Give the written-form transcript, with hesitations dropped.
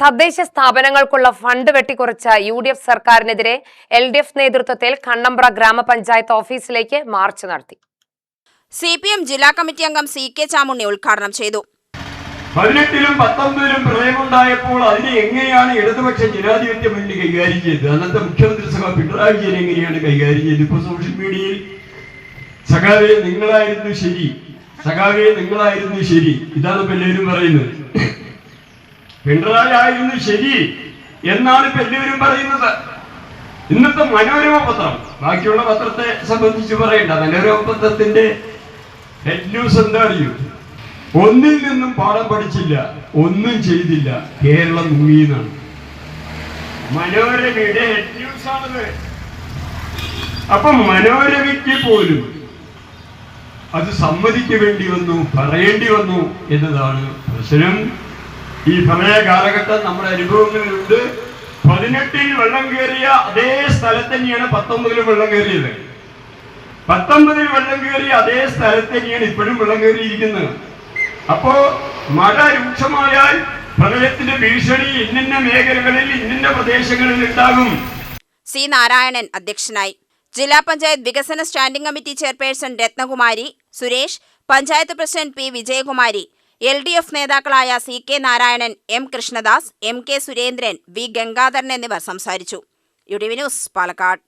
തദ്ദേശ സ്ഥാപനങ്ങൾക്കുള്ള fund വെട്ടിക്കുറച്ച UDF സർക്കാരിനെതിരെ LDF നേതൃത്വത്തിൽ കണ്ണമ്പ്ര ഗ്രാമപഞ്ചായത്ത് ഓഫീസിലേക്ക് മാർച്ച് നടത്തി. CPM ജില്ലാ കമ്മിറ്റി അംഗം CK ചാമുണ്ണി ഉദ്ഘാടനം ചെയ്തു. 18-ലും 19-ലും പ്രളയമുണ്ടായപ്പോൾ അതിനെ എങ്ങനെയാണ് ഇടതുപക്ഷ ജനാധിപത്യ മുന്നണി കൈകാര്യം ചെയ്തത്? അന്നത്തെ മുഖ്യമന്ത്രി സഖാവ് പിണറായി വിജയൻ എങ്ങനെയാണ് കൈകാര്യം ചെയ്തത്? ഇപ്പോൾ സോഷ്യൽ മീഡിയയിൽ സഖാവേ നിങ്ങളായിരുന്നു ശരി, സഖാവേ നിങ്ങളായിരുന്നു ശരി, ഇതാണ് ഇപ്പൊ എല്ലാവരും പറയുന്നത്. പിണറായി ആയിരുന്നു ശരി എന്നാണ് ഇപ്പൊ എല്ലാവരും പറയുന്നത്. ഇന്നത്തെ മനോരമ പത്രം, ബാക്കിയുള്ള പത്രത്തെ സംബന്ധിച്ച് പറയണ്ട, മനോരമ പത്രത്തിന്റെ ഹെഡ് ന്യൂസ് എന്താ അറിയൂ? ഒന്നിൽ നിന്നും പാഠം പഠിച്ചില്ല, ഒന്നും ചെയ്തില്ല, കേരളം മുങ്ങിയെന്നാണ് മനോരമയുടെ ഹെഡ് ന്യൂസ് ആണത്. അപ്പൊ മനോരമയ്ക്ക് പോലും അത് സമ്മതിക്കേണ്ടി വന്നു, പറയേണ്ടി വന്നു എന്നതാണ് പ്രശ്നം. ഈ പ്രളയ കാലഘട്ടം നമ്മുടെ അനുഭവങ്ങളിലുണ്ട്. 18-ൽ വെള്ളം കയറിയ അതേ സ്ഥലത്ത് തന്നെയാണ് 19-ലും വെള്ളം കയറിയത്. 19-ൽ വെള്ളം കയറിയ അതേ സ്ഥലത്ത് തന്നെയാണ് ഇപ്പോഴും വെള്ളം കയറിയിരിക്കുന്നത്. അപ്പോ മഴ രൂക്ഷമായാൽ പ്രളയത്തിന്റെ ഭീഷണി ഇന്നിന്ന മേഖലകളിൽ ഇന്നിന്ന പ്രദേശങ്ങളിൽ ഉണ്ടാകും. C. നാരായണൻ അധ്യക്ഷനായി. ജില്ലാ പഞ്ചായത്ത് വികസന standing committee chairperson Ratnakumari, Suresh, panchayat president P. Vijayakumari, LDF നേതാക്കളായ CK Narayanan, M. Krishnadas, MK Surendran, V. Gangadharan എന്നിവർ സംസാരിച്ചു. UDV news, Palakkad.